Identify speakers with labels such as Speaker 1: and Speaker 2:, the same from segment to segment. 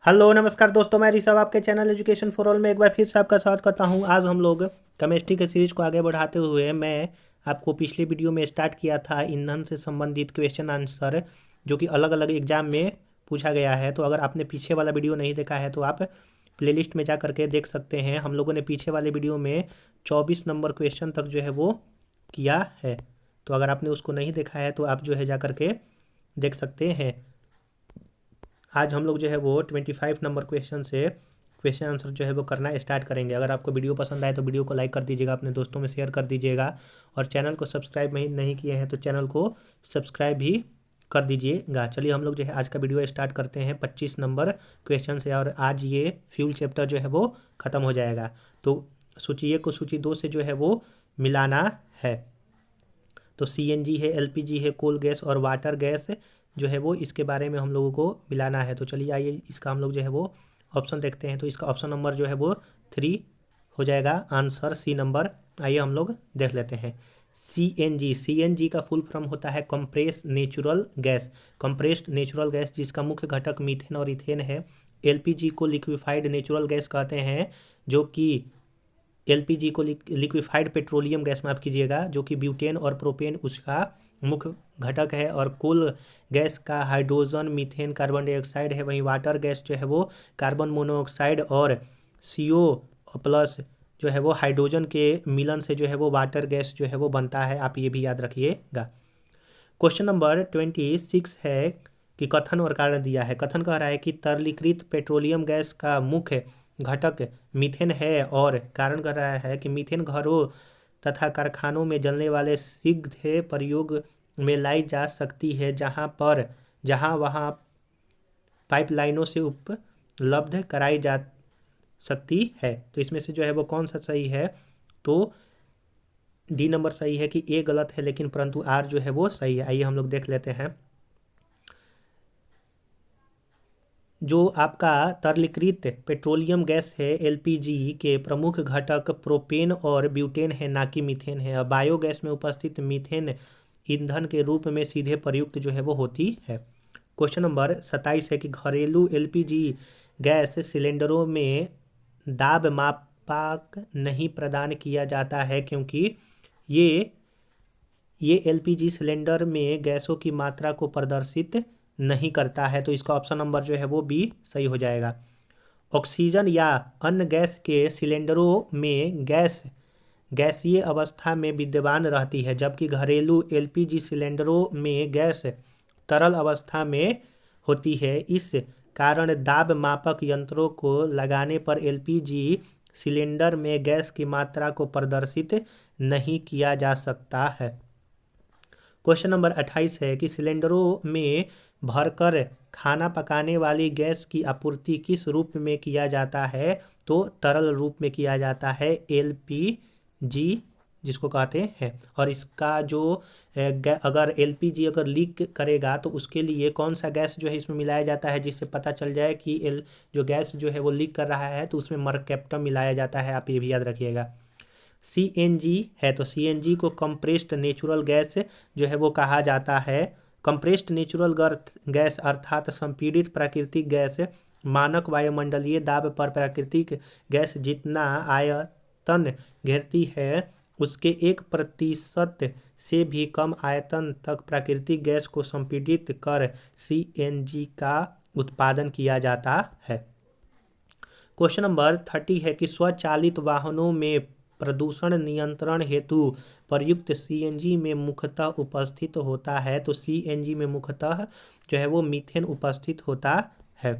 Speaker 1: Hello नमस्कार दोस्तों, मैं ऋषभ आपके चैनल एजुकेशन फॉर ऑल में एक बार फिर से आपका स्वागत करता हूं। आज हम लोग केमिस्ट्री के सीरीज को आगे बढ़ाते हुए मैं आपको पिछले वीडियो में स्टार्ट किया था ईंधन से संबंधित क्वेश्चन आंसर जो कि अलग अलग एग्जाम में पूछा गया है। तो अगर आपने पीछे वाला वीडियो नहीं देखा है तो आप प्लेलिस्ट में जा करके देख सकते हैं। हम लोगों ने पीछे वाले वीडियो में 24 नंबर क्वेश्चन तक जो है वो किया है। तो अगर आपने उसको नहीं देखा है तो आप जो है जा करके देख सकते हैं। आज हम लोग जो है वो 25 नंबर क्वेश्चन से क्वेश्चन आंसर जो है वो करना स्टार्ट करेंगे। अगर आपको वीडियो पसंद आए तो वीडियो को लाइक कर दीजिएगा, अपने दोस्तों में शेयर कर दीजिएगा और चैनल को सब्सक्राइब नहीं किए हैं तो चैनल को सब्सक्राइब भी कर दीजिएगा। चलिए हम लोग जो है आज का वीडियो स्टार्ट करते हैं 25 नंबर क्वेश्चन से और आज ये फ्यूल चैप्टर जो है वो ख़त्म हो जाएगा। तो सूची 1 को सूची 2 से जो है वो मिलाना है। तो सीएनजी है, एलपीजी है, कोल गैस और वाटर गैस जो है वो इसके बारे में हम लोगों को मिलाना है। तो चलिए आइए इसका हम लोग जो है वो ऑप्शन देखते हैं। तो इसका ऑप्शन नंबर जो है वो 3 हो जाएगा, आंसर सी नंबर। आइए हम लोग देख लेते हैं। सीएनजी का फुल फॉर्म होता है compress natural gas. Compressed natural gas जिसका मुख्य घटक मीथेन और इथेन है। एलपीजी को लिक्विफाइड नेचुरल गैस कहते हैं, जो कि एलपीजी को लिक्विफाइड पेट्रोलियम गैस माफ़ कीजिएगा, जो कि ब्यूटेन और प्रोपेन उसका मुख्य घटक है। और कोल गैस का हाइड्रोजन, मीथेन, कार्बन डाइऑक्साइड है। वहीं वाटर गैस जो है वो कार्बन मोनोऑक्साइड और CO प्लस जो है वो हाइड्रोजन के मिलन से जो है वो वाटर गैस जो है वो बनता है। आप ये भी याद रखिएगा। क्वेश्चन नंबर 26 है कि कथन और कारण दिया है। कथन कह रहा है कि तरलीकृत पेट्रोलियम गैस का मुख्य घटक मीथेन है और कारण कर रहा है कि मीथेन घरों तथा कारखानों में जलने वाले सीधे प्रयोग में लाई जा सकती है, जहां वहां पाइपलाइनों से उपलब्ध कराई जा सकती है। तो इसमें से जो है वो कौन सा सही है? तो डी नंबर सही है कि ए गलत है, लेकिन परंतु आर जो है वो सही है। आइए हम लोग देख लेते हैं। जो आपका तरलीकृत पेट्रोलियम गैस है एलपीजी के प्रमुख घटक प्रोपेन और ब्यूटेन है, ना कि मीथेन है। बायोगैस में उपस्थित मीथेन ईंधन के रूप में सीधे प्रयुक्त जो है वो होती है। क्वेश्चन नंबर 27 है कि घरेलू एलपीजी गैस सिलेंडरों में दाब मापक नहीं प्रदान किया जाता है, क्योंकि ये एलपीजी सिलेंडर में गैसों की मात्रा को प्रदर्शित नहीं करता है। तो इसका ऑप्शन नंबर जो है वो बी सही हो जाएगा। ऑक्सीजन या अन्य गैस के सिलेंडरों में गैसीय अवस्था में विद्यमान रहती है, जबकि घरेलू एलपीजी सिलेंडरों में गैस तरल अवस्था में होती है। इस कारण दाब मापक यंत्रों को लगाने पर एलपीजी सिलेंडर में गैस की मात्रा को प्रदर्शित नहीं किया जा सकता है। क्वेश्चन नंबर 28 है कि सिलेंडरों में भरकर खाना पकाने वाली गैस की आपूर्ति किस रूप में किया जाता है? तो तरल रूप में किया जाता है, एलपीजी जिसको कहते हैं। और इसका जो अगर एलपीजी अगर लीक करेगा तो उसके लिए कौन सा गैस जो है इसमें मिलाया जाता है, जिससे पता चल जाए कि जो गैस जो है वो लीक कर रहा है, तो उसमें मरकैप्टम मिलाया जाता है। आप ये भी याद रखिएगा। सीएनजी है तो सीएनजी को कंप्रेस्ड नेचुरल गैस जो है वो कहा जाता है। कंप्रेस्ड नेचुरल गैस अर्थात संपीड़ित प्राकृतिक गैस मानक वायुमंडलीय दाब पर प्राकृतिक गैस जितना आयतन घेरती है, उसके 1% से भी कम आयतन तक प्राकृतिक गैस को संपीड़ित कर सीएनजी का उत्पादन किया जाता है। क्वेश्चन नंबर 30 है कि स्वचालित वाहनों में प्रदूषण नियंत्रण हेतु प्रयुक्त सीएनजी में मुख्यतः उपस्थित होता है। तो सीएनजी में मुख्यतः जो है वो मीथेन उपस्थित होता है।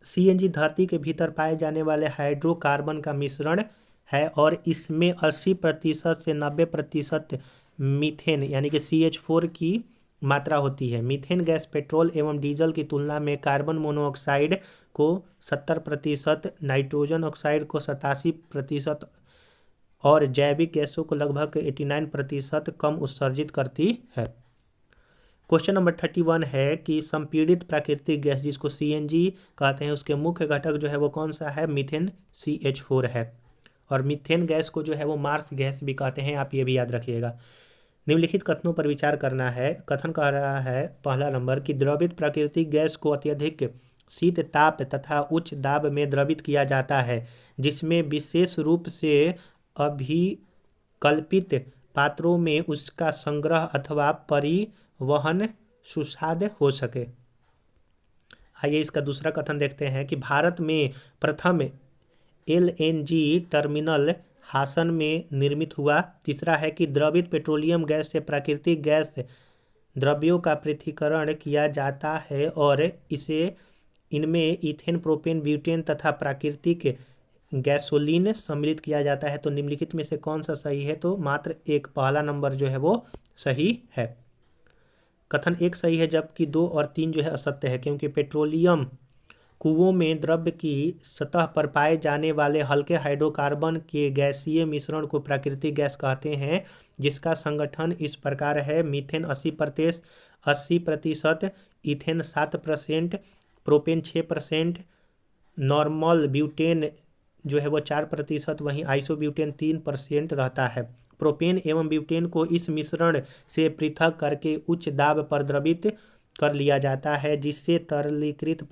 Speaker 1: सीएनजी धरती के भीतर पाए जाने वाले हाइड्रोकार्बन का मिश्रण है और इसमें 80% से 90% मीथेन यानी कि CH4 की मात्रा होती है। मीथेन गैस पेट्रोल एवं डीजल की तुलना में कार्बन मोनोऑक्साइड को 70%, नाइट्रोजन ऑक्साइड को 87% और जैविक गैसों को लगभग 89% कम उत्सर्जित करती है। क्वेश्चन नंबर 31 है कि संपीड़ित प्राकृतिक गैस जिसको सीएनजी कहते हैं, उसके मुख्य घटक जो है वो कौन सा है? मीथेन CH4 है। और मीथेन गैस को जो है वो मार्स गैस भी कहते हैं। आप ये भी याद रखिएगा। निम्नलिखित कथनों पर विचार करना है। कथन कह रहा है पहला नंबर कि द्रवित प्राकृतिक गैस को अत्यधिक शीत ताप तथा उच्च दाब में द्रवित किया जाता है, जिसमें विशेष रूप से अभिकल्पित पात्रों में उसका संग्रह अथवा परिवहन सुसाध्य हो सके। आइए इसका दूसरा कथन देखते हैं कि भारत में प्रथम एलएनजी टर्मिनल हासन में निर्मित हुआ। तीसरा है कि द्रवित पेट्रोलियम गैस से प्राकृतिक गैस द्रव्यों का पृथक्करण किया जाता है और इसे इनमें इथेन, प्रोपेन, ब्यूटेन तथा प्राकृतिक गैसोलीन सम्मिलित किया जाता है। तो निम्नलिखित में से कौन सा सही है? तो मात्र एक पहला नंबर जो है वो सही है। कथन एक सही है जबकि 2 और 3 जो है असत्य है, क्योंकि पेट्रोलियम कुओं में द्रव्य की सतह पर पाए जाने वाले हल्के हाइड्रोकार्बन के गैसीय मिश्रण को प्राकृतिक गैस कहते हैं, जिसका संगठन इस प्रकार है: methane 80%, ethane 7%, propane 6%, normal butane जो है वो 4%, वहीं आइसोब्यूटेन 3% रहता है। प्रोपेन एवं ब्यूटेन को इस मिश्रण से पृथक करके उच्च दाब पर द्रवित कर लिया जाता है, जिससे तरलीकृत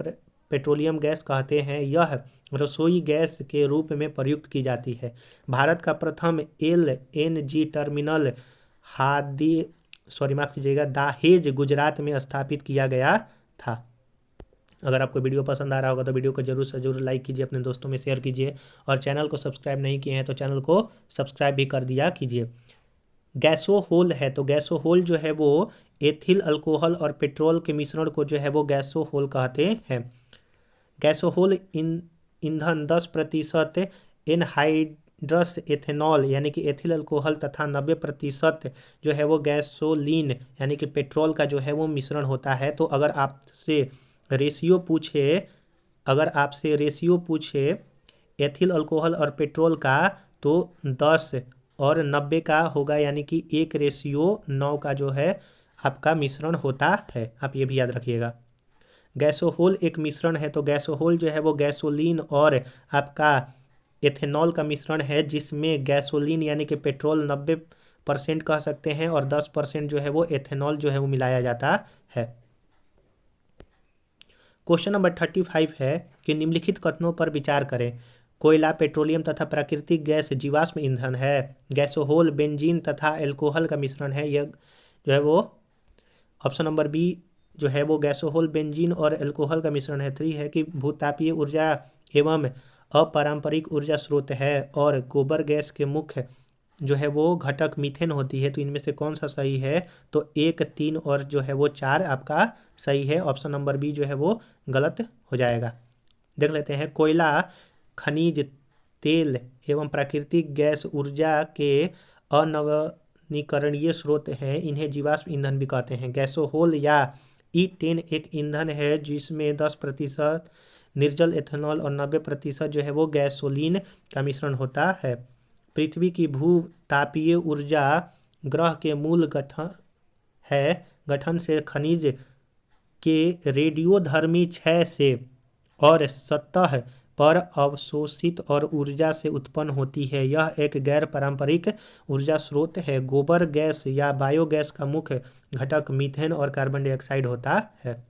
Speaker 1: पेट्रोलियम गैस कहते हैं। यह रसोई गैस के रूप में प्रयुक्त की जाती है। भारत का प्रथम एलएनजी टर्मिनल दाहेज गुजरात में स्थापित किया गया था। अगर आपको वीडियो पसंद आ रहा होगा तो वीडियो को जरूर से जरूर लाइक कीजिए, अपने दोस्तों में शेयर कीजिए और चैनल को सब्सक्राइब नहीं किए हैं तो चैनल को सब्सक्राइब भी कर दिया कीजिए। गैसोहोल है, तो गैसोहोल जो है वो एथिल अल्कोहल और पेट्रोल के मिश्रण को जो है वो गैसोहोल कहते हैं। गैसोहोल ईंधन 10% एनहाइड्रस एथेनॉल यानी कि एथिल अल्कोहल तथा 90% जो है वो गैसोलीन यानी कि पेट्रोल का जो है वो मिश्रण होता है। तो अगर आपसे रेशियो पूछे एथिल अल्कोहल और पेट्रोल का, तो 10 और 90 का होगा, यानी कि 1:9 का जो है आपका मिश्रण होता है। आप ये भी याद रखिएगा। गैसोहोल एक मिश्रण है, तो गैसोहोल जो है वो गैसोलीन और आपका एथेनॉल का मिश्रण है, जिसमें गैसोलीन यानी कि पेट्रोल 90% कह सकते हैं और 10% जो है वो एथेनॉल जो है वो मिलाया जाता है। क्वेश्चन नंबर 35 है कि निम्नलिखित कथनों पर विचार करें। कोयला, पेट्रोलियम तथा प्राकृतिक गैस जीवाश्म ईंधन है। गैसोहोल बेंजीन तथा एल्कोहल का मिश्रण है। यह जो है वो ऑप्शन नंबर बी जो है वो गैसोहोल बेंजीन और एल्कोहल का मिश्रण है। 3 है कि भूतापीय ऊर्जा एवं अपारंपरिक ऊर्जा स्रोत है और गोबर गैस के मुख्य जो है वो घटक मीथेन होती है। तो इनमें से कौन सा सही है? तो 1, 3 और जो है वो 4 आपका सही है। ऑप्शन नंबर बी जो है वो गलत हो जाएगा। देख लेते हैं। कोयला, खनिज तेल एवं प्राकृतिक गैस ऊर्जा के अनवीकरणीय स्रोत हैं। इन्हें जीवाश्म ईंधन भी कहते हैं। गैसोहोल या E10 एक ईंधन है जिसमें 10% निर्जल एथेनॉल और 90% जो है वो गैसोलीन का मिश्रण होता है। पृथ्वी की भूतापीय ऊर्जा ग्रह के मूल गठन से खनिज के रेडियोधर्मी क्षय से और सतह पर अवशोषित और ऊर्जा से उत्पन्न होती है। यह एक गैर पारंपरिक ऊर्जा स्रोत है। गोबर गैस या बायोगैस का मुख्य घटक मीथेन और कार्बन डाइऑक्साइड होता है।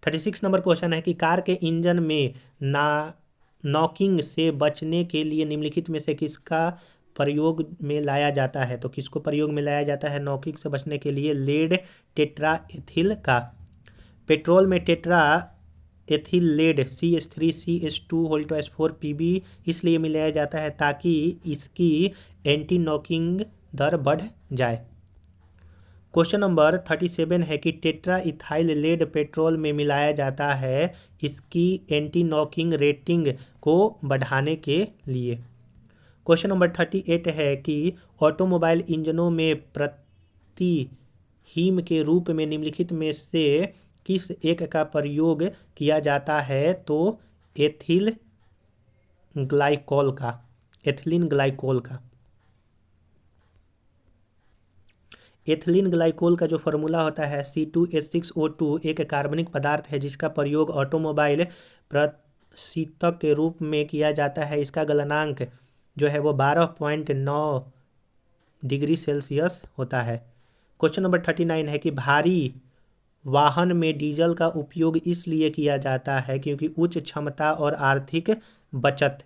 Speaker 1: 36 नंबर क्वेश्चन है कि कार के इंजन में नॉकिंग से बचने के लिए निम्नलिखित में से किसका प्रयोग में लाया जाता है? तो किसको प्रयोग में लाया जाता है नॉकिंग से बचने के लिए? लेड टेट्रा एथिल का। पेट्रोल में tetra ethyl lead CH3CH2 Pb इसलिए मिलाया जाता है ताकि इसकी एंटी नॉकिंग दर बढ़ जाए। क्वेश्चन नंबर 37 है कि टेट्रा इथाइल लेड पेट्रोल में मिलाया जाता है इसकी एंटी नॉकिंग रेटिंग को बढ़ाने के लिए। क्वेश्चन नंबर 38 है कि ऑटोमोबाइल इंजनों में प्रतिहीम के रूप में निम्नलिखित में से किस एक का प्रयोग किया जाता है? तो एथिलीन ग्लाइकोल का। एथिलीन ग्लाइकोल का जो फॉर्मूला होता है C2H6O2 एक कार्बनिक पदार्थ है जिसका प्रयोग ऑटोमोबाइल प्रशीतक के रूप में किया जाता है। इसका गलनांक जो है वो 12.9 डिग्री सेल्सियस होता है। क्वेश्चन नंबर 39 है कि भारी वाहन में डीजल का उपयोग इसलिए किया जाता है क्योंकि उच्च क्षमता और आर्थिक बचत,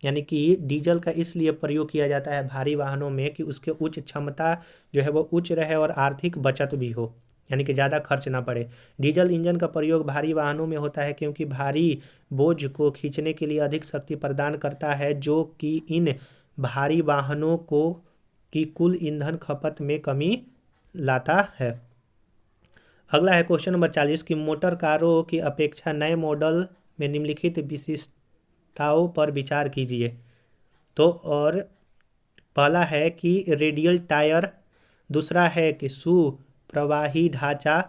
Speaker 1: यानी कि डीजल का इसलिए प्रयोग किया जाता है भारी वाहनों में कि उसके उच्च क्षमता जो है वो उच्च रहे और आर्थिक बचत भी हो, यानी कि ज़्यादा खर्च ना पड़े। डीजल इंजन का प्रयोग भारी वाहनों में होता है क्योंकि भारी बोझ को खींचने के लिए अधिक शक्ति प्रदान करता है, जो कि इन भारी वाहनों को की कुल ईंधन खपत में कमी लाता है। अगला है क्वेश्चन नंबर 40 की मोटर कारों की अपेक्षा नए मॉडल में निम्नलिखित विशिष्टताओं पर विचार कीजिए। तो और पहला है कि रेडियल टायर, दूसरा है कि सुप्रवाही ढांचा,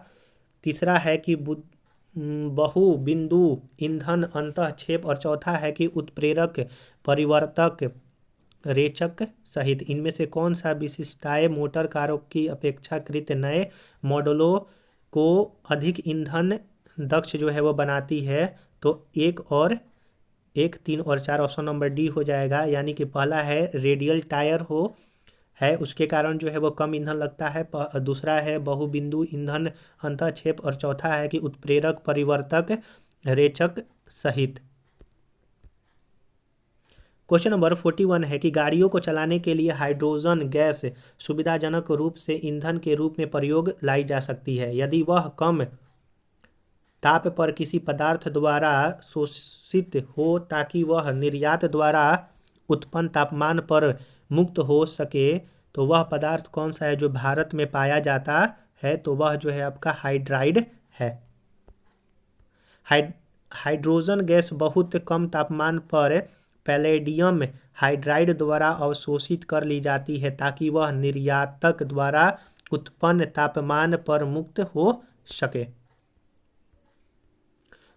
Speaker 1: तीसरा है कि बहु बिंदु ईंधन अंतःक्षेप और चौथा है कि उत्प्रेरक परिवर्तक रेचक सहित। इनमें से कौन सा विशिष्टताएं मोटर कारों की अपेक्षाकृत नए मॉडलों को अधिक ईंधन दक्ष जो है वो बनाती है? तो एक और एक, 3 और 4 ऑप्शन नंबर डी हो जाएगा, यानी कि पहला है रेडियल टायर है उसके कारण जो है वो कम ईंधन लगता है, दूसरा है बहुबिंदु ईंधन अंतःक्षेप और चौथा है कि उत्प्रेरक परिवर्तक रेचक सहित। क्वेश्चन नंबर 41 है कि गाड़ियों को चलाने के लिए हाइड्रोजन गैस सुविधाजनक रूप से ईंधन के रूप में प्रयोग लाई जा सकती है यदि वह कम ताप पर किसी पदार्थ द्वारा शोषित हो ताकि वह निर्यात द्वारा उत्पन्न तापमान पर मुक्त हो सके। तो वह पदार्थ कौन सा है जो भारत में पाया जाता है? तो वह जो है आपका हाइड्राइड है। हाइड्रोजन गैस बहुत कम तापमान पर पैलेडियम हाइड्राइड द्वारा अवशोषित कर ली जाती है ताकि वह निर्यातक द्वारा उत्पन्न तापमान पर मुक्त हो सके।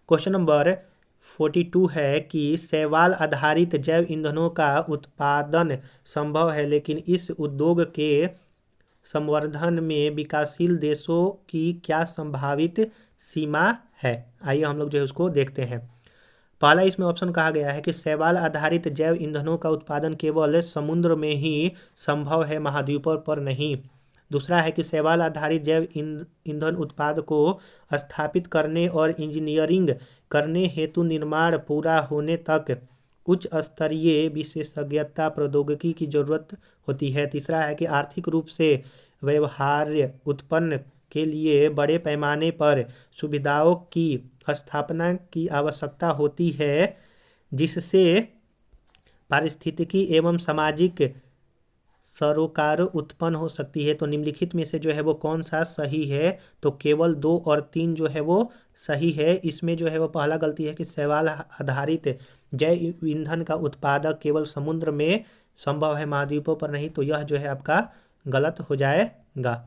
Speaker 1: क्वेश्चन नंबर 42 है कि शैवाल आधारित जैव ईंधनों का उत्पादन संभव है, लेकिन इस उद्योग के संवर्धन में विकासशील देशों की क्या संभावित सीमा है? आइए हम लोग जो है उसको देखते हैं। पहला इसमें ऑप्शन कहा गया है कि शैवाल आधारित जैव ईंधनों का उत्पादन केवल समुद्र में ही संभव है, महाद्वीपों पर नहीं। दूसरा है कि शैवाल आधारित जैव ईंधन उत्पाद को स्थापित करने और इंजीनियरिंग करने हेतु निर्माण पूरा होने तक उच्च स्तरीय विशेषज्ञता प्रौद्योगिकी की जरूरत होती है। तीसरा है कि आर्थिक रूप से व्यवहार्य उत्पन्न के लिए बड़े पैमाने पर सुविधाओं की स्थापना की आवश्यकता होती है, जिससे पारिस्थितिकी एवं सामाजिक सरोकार उत्पन्न हो सकती है। तो निम्नलिखित में से जो है वो कौन सा सही है? तो केवल 2 और 3 जो है वो सही है। इसमें जो है वो पहला गलती है कि शैवाल आधारित जैव ईंधन का उत्पादक केवल समुद्र में संभव है, महाद्वीपों पर नहीं। तो यह जो है आपका गलत हो जाएगा।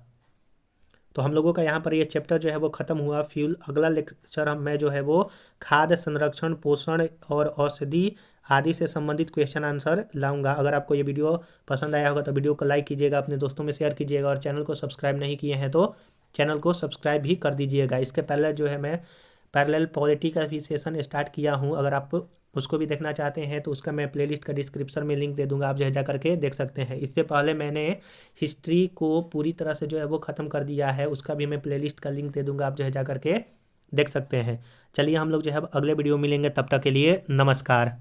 Speaker 1: तो हम लोगों का यहाँ पर ये चैप्टर जो है वो ख़त्म हुआ। फ्यूल अगला लेक्चर मैं जो है वो खाद्य संरक्षण, पोषण और औषधि आदि से संबंधित क्वेश्चन आंसर लाऊंगा। अगर आपको ये वीडियो पसंद आया होगा तो वीडियो को लाइक कीजिएगा, अपने दोस्तों में शेयर कीजिएगा और चैनल को सब्सक्राइब नहीं किए हैं तो चैनल को सब्सक्राइब भी कर दीजिएगा। इसके पहले जो है मैं पैरेलल पॉलिटी का भी सेशन स्टार्ट किया हूँ, अगर आप उसको भी देखना चाहते हैं तो उसका मैं प्लेलिस्ट का डिस्क्रिप्शन में लिंक दे दूंगा, आप जो है जा करके देख सकते हैं। इससे पहले मैंने हिस्ट्री को पूरी तरह से जो है वो ख़त्म कर दिया है, उसका भी मैं प्लेलिस्ट का लिंक दे दूंगा, आप जो है जा करके देख सकते हैं। चलिए हम लोग जो है अगले वीडियो मिलेंगे, तब तक के लिए नमस्कार।